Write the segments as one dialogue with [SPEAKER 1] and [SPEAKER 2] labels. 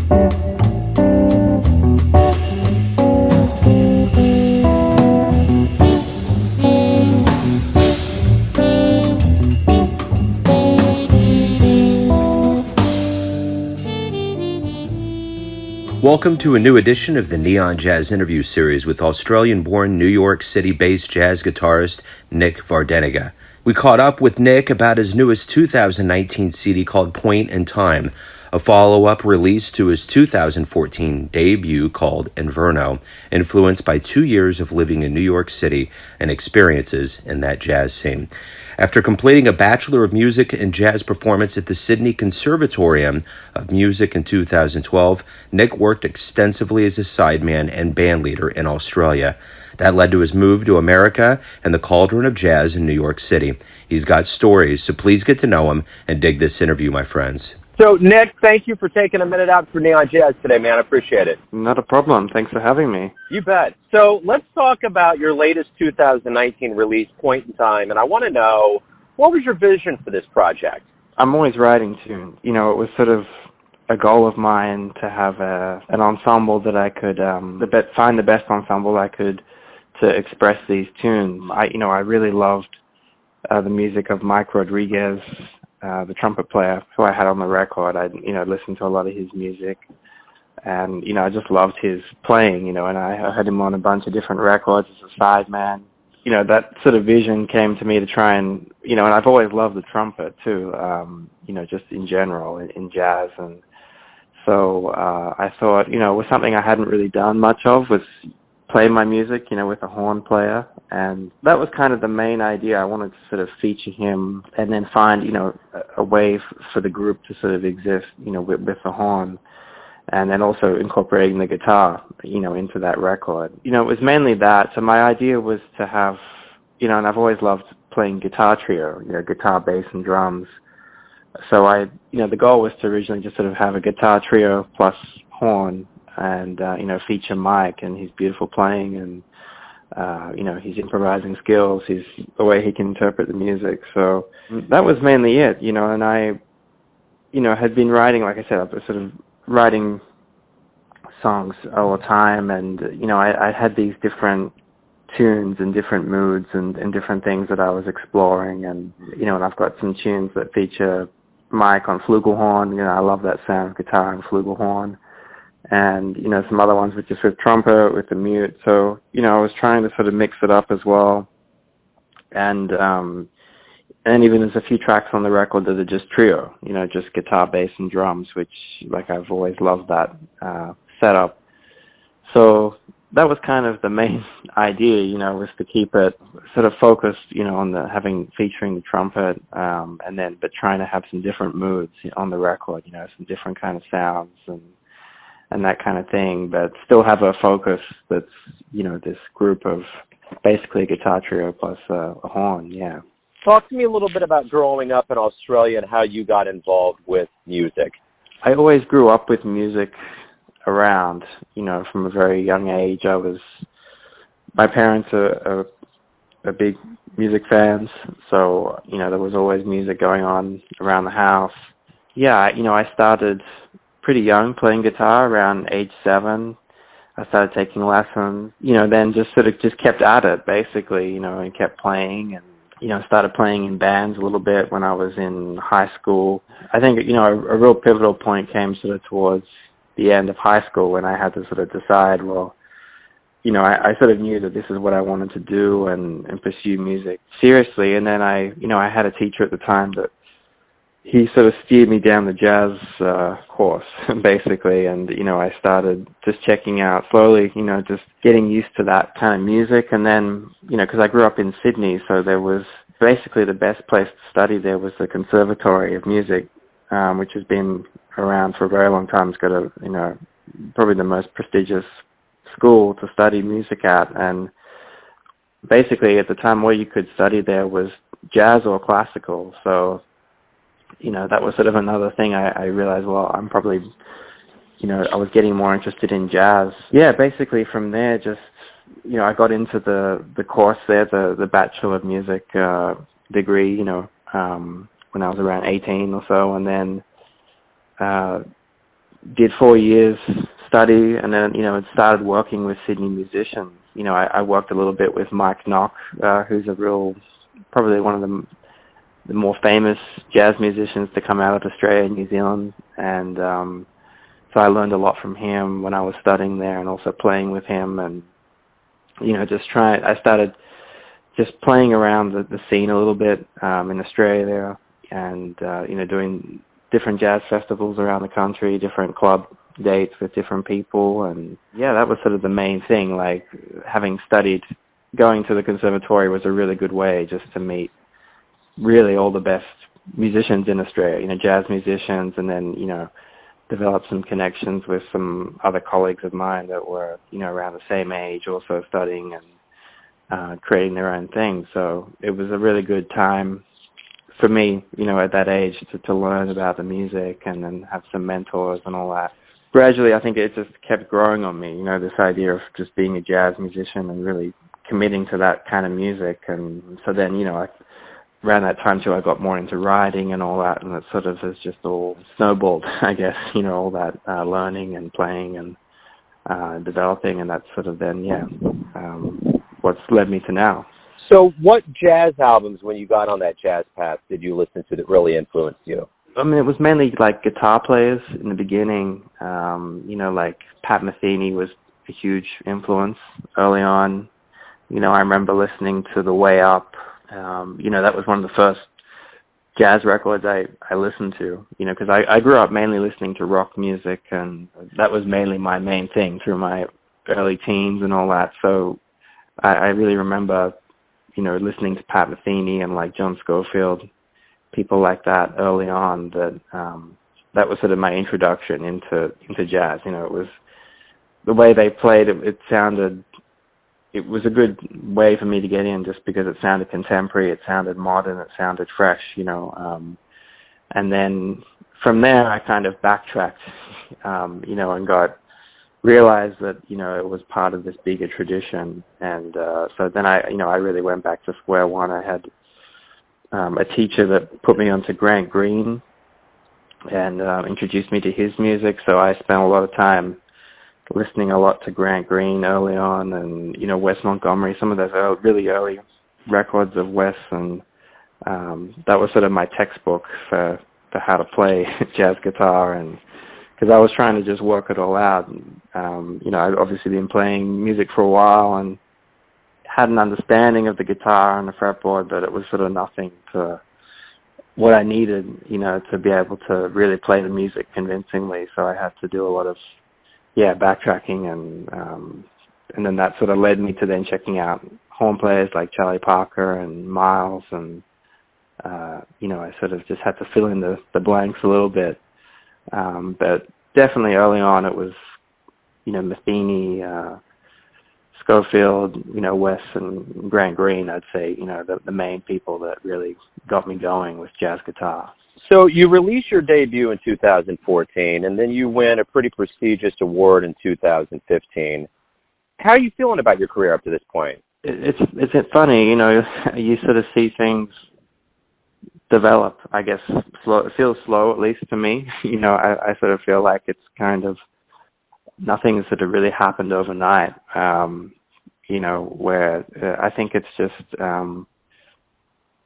[SPEAKER 1] Welcome to a new edition of the Neon Jazz interview series with Australian-born New York City-based jazz guitarist Nic Vardanega. We caught up with Nic about his newest 2019 CD called Point in Time, a follow-up release to his 2014 debut called Inverno, influenced by 2 years of living in New York City and experiences in that jazz scene. After completing a Bachelor of Music and Jazz performance at the Sydney Conservatorium of Music in 2012, Nic worked extensively as a sideman and bandleader in Australia. That led to his move to America and the cauldron of jazz in New York City. He's got stories, so please get to know him and dig this interview, my friends.
[SPEAKER 2] So, Nic, thank you for taking a minute out for Neon Jazz today, man. I appreciate it.
[SPEAKER 3] Not a problem. Thanks for having me.
[SPEAKER 2] You bet. So let's talk about your latest 2019 release, Point in Time, and I want to know, what was your vision for this project?
[SPEAKER 3] I'm always writing tunes. You know, it was sort of a goal of mine to have an ensemble that I could find the best ensemble I could to express these tunes. I really loved the music of Mike Rodriguez, the trumpet player who I had on the record. I listened to a lot of his music, and I just loved his playing. And I had him on a bunch of different records as a sideman. That sort of vision came to me to try and and I've always loved the trumpet too. Just in general in jazz, and so I thought it was something I hadn't really done much of, was play my music with a horn player, and that was kind of the main idea. I wanted to sort of feature him and then find a way for the group to sort of exist with the horn, and then also incorporating the guitar into that record. It was mainly that. So my idea was to have and I've always loved playing guitar trio, guitar, bass, and drums. So the goal was to originally just sort of have a guitar trio plus horn, and feature Mike and his beautiful playing and his improvising skills, the way he can interpret the music. So that was mainly it, and I had been writing, like I said, I was sort of writing songs all the time, and I had these different tunes and different moods and different things that I was exploring, and and I've got some tunes that feature Mike on flugelhorn. I love that sound of guitar and flugelhorn, and some other ones with trumpet, with the mute. So I was trying to sort of mix it up as well, and even there's a few tracks on the record that are just trio, just guitar, bass, and drums, which I've always loved that setup. So that was kind of the main idea, was to keep it sort of focused, on featuring the trumpet, but trying to have some different moods on the record, some different kind of sounds and that kind of thing, but still have a focus that's, this group of basically a guitar trio plus a horn, yeah.
[SPEAKER 2] Talk to me a little bit about growing up in Australia and how you got involved with music.
[SPEAKER 3] I always grew up with music around, from a very young age. My parents are big music fans, so, there was always music going on around the house. Yeah, I started pretty young playing guitar, around age 7. I started taking lessons, then just kept at it, basically, and kept playing, and started playing in bands a little bit when I was in high school. I think, a real pivotal point came sort of towards the end of high school, when I had to sort of decide, well, I sort of knew that this is what I wanted to do and pursue music seriously. And then I had a teacher at the time that he sort of steered me down the jazz course, basically. And, I started just checking out slowly, just getting used to that kind of music. And then, because I grew up in Sydney, so there was basically the best place to study there was the Conservatory of Music, which has been around for a very long time. It's got probably the most prestigious school to study music at. And basically at the time, all you could study there was jazz or classical. So, that was sort of another thing I realized, well, I'm probably, I was getting more interested in jazz. Yeah, basically from there, just, I got into the course there, the Bachelor of Music degree, when I was around 18 or so, and then did 4 years study, and then, it started working with Sydney musicians. I worked a little bit with Nic, who's probably one of the more famous jazz musicians to come out of Australia and New Zealand, and so I learned a lot from him when I was studying there, and also playing with him, and I started just playing around the scene a little bit in Australia there, and doing different jazz festivals around the country, different club dates with different people, and that was sort of the main thing. Like, having studied, going to the conservatory was a really good way just to meet really all the best musicians in Australia, jazz musicians, and then, develop some connections with some other colleagues of mine that were, around the same age, also studying and creating their own thing. So it was a really good time for me, at that age to learn about the music and then have some mentors and all that. Gradually, I think it just kept growing on me, this idea of just being a jazz musician and really committing to that kind of music. And so then, around that time too, I got more into writing and all that, and it sort of has just all snowballed, I guess, all that learning and playing and developing, and that's sort of then, what's led me to now.
[SPEAKER 2] So what jazz albums, when you got on that jazz path, did you listen to that really influenced you?
[SPEAKER 3] I mean, it was mainly like guitar players in the beginning. Like Pat Metheny was a huge influence early on. I remember listening to The Way Up. That was one of the first jazz records I listened to, because I grew up mainly listening to rock music, and that was mainly my main thing through my early teens and all that. So I really remember, listening to Pat Metheny and like John Scofield, people like that early on, that was sort of my introduction into jazz. It was the way they played it sounded. It was a good way for me to get in, just because it sounded contemporary, it sounded modern, it sounded fresh, and then from there I kind of backtracked, and realized that, it was part of this bigger tradition, and so then I really went back to square one. I had a teacher that put me onto Grant Green and introduced me to his music, so I spent a lot of time listening a lot to Grant Green early on, and Wes Montgomery, some of those really early records of Wes, and that was sort of my textbook for how to play jazz guitar, and because I was trying to just work it all out. I'd obviously been playing music for a while and had an understanding of the guitar and the fretboard, but it was sort of nothing to what I needed, to be able to really play the music convincingly. So I had to do a lot of backtracking, and then that sort of led me to then checking out horn players like Charlie Parker and Miles, and I sort of just had to fill in the blanks a little bit, but definitely early on it was Metheny, Scofield, Wes, and Grant Green. I'd say the main people that really got me going with jazz guitar.
[SPEAKER 2] So you released your debut in 2014, and then you win a pretty prestigious award in 2015. How are you feeling about your career up to this point?
[SPEAKER 3] It's funny, you sort of see things develop, I guess. Slow. It feels slow, at least to me. I sort of feel like it's kind of nothing sort of really happened overnight. Where I think it's just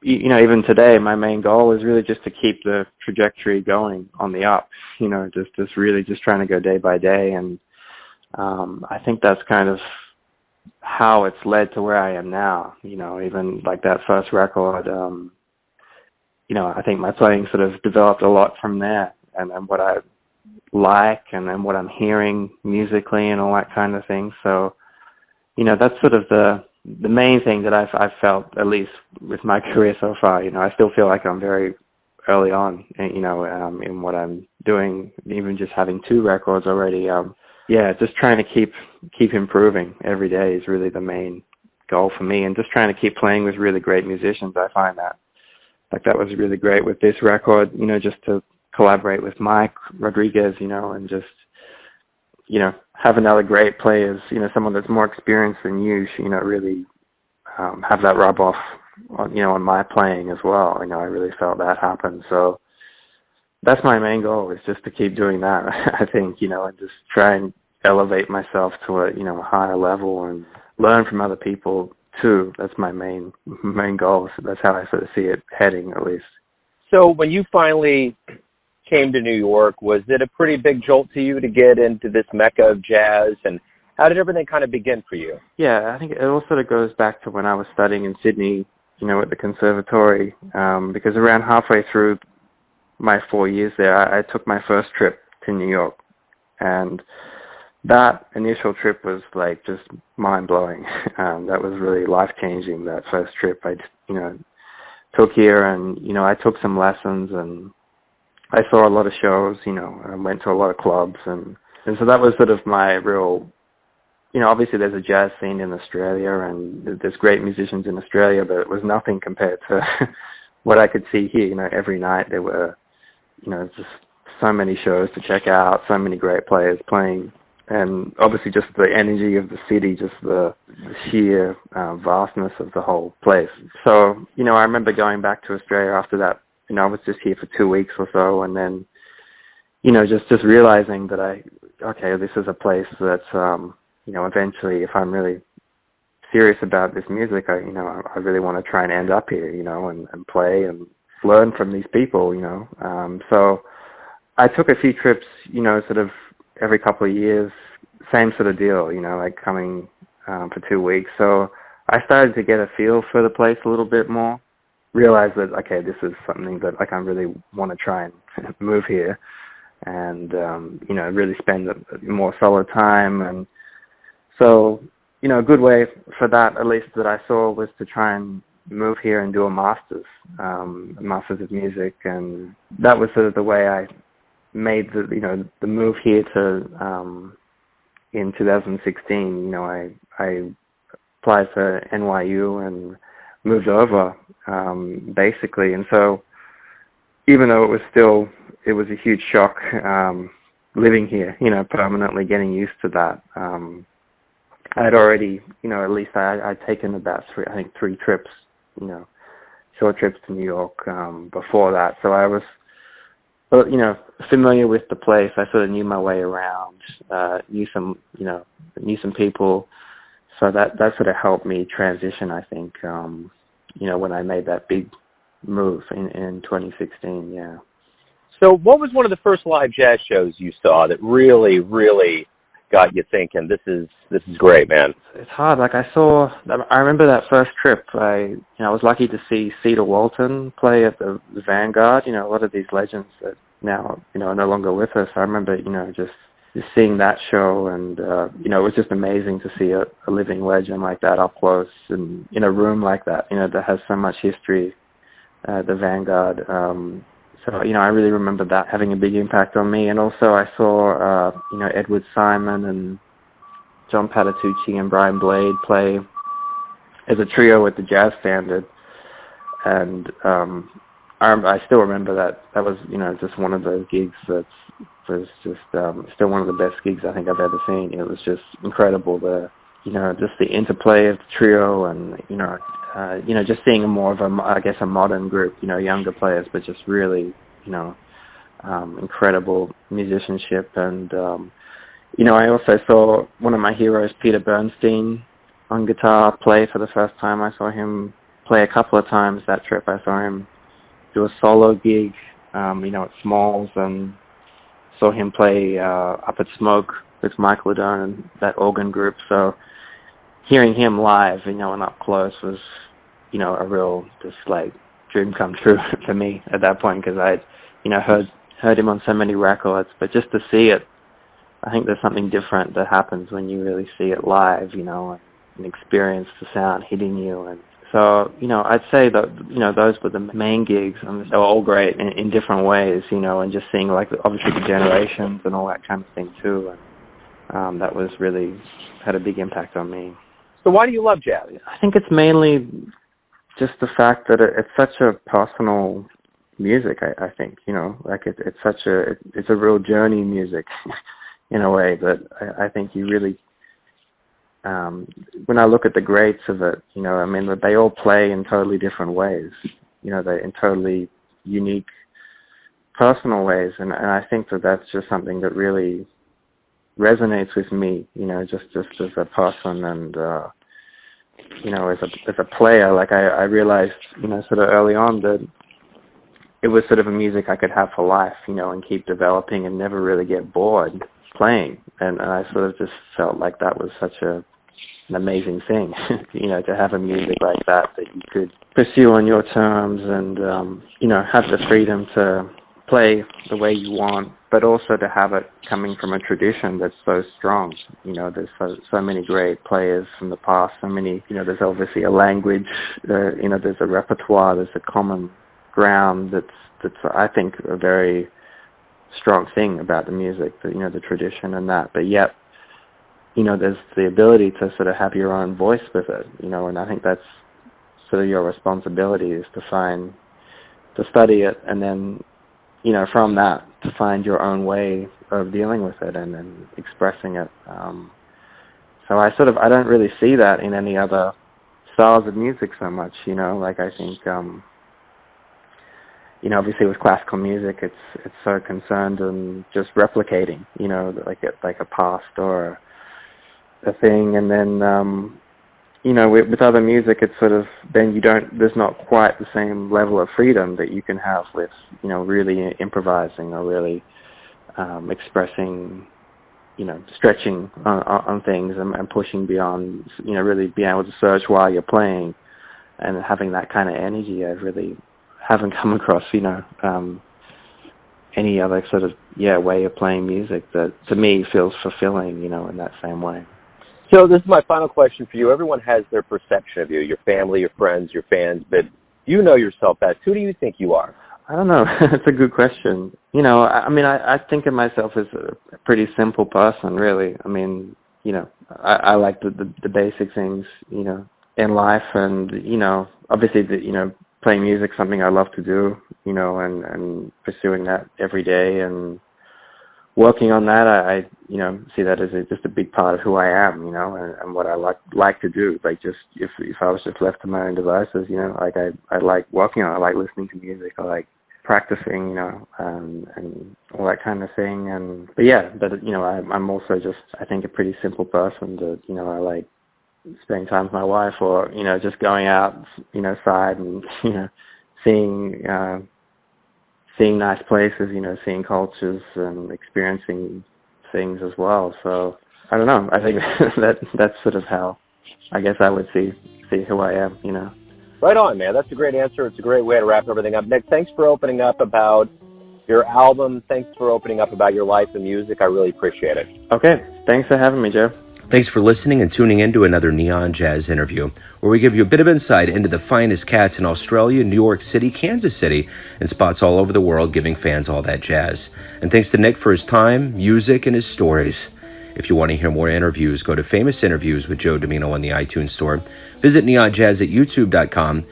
[SPEAKER 3] even today, my main goal is really just to keep the trajectory going on the up, just really just trying to go day by day. And I think that's kind of how it's led to where I am now, even like that first record, I think my playing sort of developed a lot from there, and what I like, and then what I'm hearing musically and all that kind of thing. So, that's sort of the main thing that I've felt, at least with my career so far. I still feel like I'm very early on, in what I'm doing, even just having 2 records already. Just trying to keep improving every day is really the main goal for me, and just trying to keep playing with really great musicians. I find that was really great with this record, just to collaborate with Mike Rodriguez, and just, have another great player, someone that's more experienced than you, really have that rub off on, on my playing as well. I really felt that happen. So, that's my main goal, is just to keep doing that. I think, and just try and elevate myself to a higher level and learn from other people too. That's my main goal. So that's how I sort of see it heading, at least.
[SPEAKER 2] So when you finally came to New York, was it a pretty big jolt to you to get into this mecca of jazz, and how did everything kind of begin for you?
[SPEAKER 3] Yeah, I think it all sort of goes back to when I was studying in Sydney, at the Conservatory, because around halfway through my 4 years there, I took my first trip to New York, and that initial trip was like just mind-blowing. That was really life-changing, that first trip. I took here, and I took some lessons, and I saw a lot of shows, I went to a lot of clubs, and so that was sort of my real, obviously there's a jazz scene in Australia, and there's great musicians in Australia, but it was nothing compared to what I could see here. Every night there were, just so many shows to check out, so many great players playing, and obviously just the energy of the city, just the sheer vastness of the whole place. So, I remember going back to Australia after that. I was just here for 2 weeks or so, and then, just realizing that this is a place that's, eventually, if I'm really serious about this music, I really want to try and end up here, and play and learn from these people, So I took a few trips, sort of every couple of years, same sort of deal, like coming for 2 weeks. So I started to get a feel for the place a little bit more, realized that, okay, this is something that I really want to try and move here and, really spend more solid time. And so, a good way for that, at least that I saw, was to try and move here and do a master's of music. And that was sort of the way I made the move here to, in 2016, I applied for NYU and moved over, basically. And so even though it was a huge shock, living here, permanently getting used to that. I'd already, at least I'd taken about three trips, short trips to New York, before that. So I was, familiar with the place. I sort of knew my way around, knew some people. So that sort of helped me transition, I think, when I made that big move in 2016, yeah.
[SPEAKER 2] So what was one of the first live jazz shows you saw that really, really got you thinking, this is great, man?
[SPEAKER 3] It's hard. I remember that first trip, I was lucky to see Cedar Walton play at the Vanguard, a lot of these legends that now, are no longer with us. I remember, just seeing that show, and, it was just amazing to see a living legend like that up close and in a room like that, that has so much history, the Vanguard. So, I really remember that having a big impact on me. And also I saw, Edward Simon and John Patitucci and Brian Blade play as a trio at the Jazz Standard. And I still remember that was, just one of those gigs that was just still one of the best gigs I think I've ever seen. It was just incredible, just the interplay of the trio, and just seeing more of a modern group, younger players, but just really, incredible musicianship. And I also saw one of my heroes, Peter Bernstein, on guitar play for the first time. I saw him play a couple of times that trip. I saw him do a solo gig, at Smalls, and saw him play up at Smoke with Mike Ledone and that organ group. So hearing him live, and up close was, a real just like dream come true for me at that point, because I'd, heard him on so many records, but just to see it, I think there's something different that happens when you really see it live, and experience the sound hitting you. And so, I'd say that, those were the main gigs, and they were all great in different ways, and just seeing obviously the generations and all that kind of thing too. And that was really had a big impact on me.
[SPEAKER 2] So why do you love jazz?
[SPEAKER 3] I think it's mainly just the fact that it's such a personal music. I think, it's a real journey music in a way that I think you really, when I look at the greats of it, they all play in totally different ways. They're in totally unique personal ways, and I think that that's just something that really resonates with me, just as a person, and as a player. Like I realized, sort of early on that it was sort of a music I could have for life, and keep developing and never really get bored playing. And I sort of just felt like that was such an amazing thing, to have a music like that you could pursue on your terms and, have the freedom to play the way you want, but also to have it coming from a tradition that's so strong. There's so many great players from the past, so many, there's obviously a language, there's a repertoire, there's a common ground that's I think a very strong thing about the music, the tradition and that, but yet, there's the ability to sort of have your own voice with it, and I think that's sort of your responsibility is to study it and then, from that to find your own way of dealing with it and then expressing it. So I don't really see that in any other styles of music so much, like I think, obviously with classical music, it's so concerned in just replicating, like a past or a thing, and then, with other music, it's sort of, then there's not quite the same level of freedom that you can have with, really improvising or really expressing, stretching on things and pushing beyond, really being able to search while you're playing and having that kind of energy. I really haven't come across, any other sort of, way of playing music that to me feels fulfilling, in that same way.
[SPEAKER 2] So this is my final question for you. Everyone has their perception of you, your family, your friends, your fans, but you know yourself best. Who do you think you are?
[SPEAKER 3] I don't know. It's a good question. I think of myself as a pretty simple person, really. I like the basic things, in life, and, obviously, playing music is something I love to do, and pursuing that every day and working on that. I see that as just a big part of who I am, and what I like to do. Like, just if I was just left to my own devices, like I like working on it. I like listening to music. I like practicing, and all that kind of thing. I'm also just, I think, a pretty simple person that, I like spending time with my wife, or, just going out, side and, seeing nice places, seeing cultures and experiencing things as well. So I don't know. I think that's sort of how I guess I would see who I am,
[SPEAKER 2] Right on, man. That's a great answer. It's a great way to wrap everything up. Nic, thanks for opening up about your album. Thanks for opening up about your life and music. I really appreciate it.
[SPEAKER 3] Okay. Thanks for having me, Joe.
[SPEAKER 1] Thanks for listening and tuning in to another Neon Jazz interview, where we give you a bit of insight into the finest cats in Australia, New York City, Kansas City, and spots all over the world, giving fans all that jazz. And thanks to Nic for his time, music, and his stories. If you want to hear more interviews, go to Famous Interviews with Joe Domino on the iTunes Store. Visit neonjazz at youtube.com.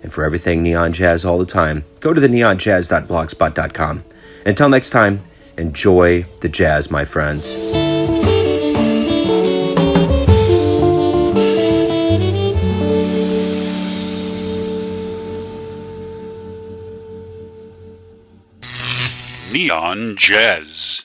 [SPEAKER 1] And for everything Neon Jazz all the time, go to the neonjazz.blogspot.com. Until next time, enjoy the jazz, my friends.
[SPEAKER 4] Neon Jazz.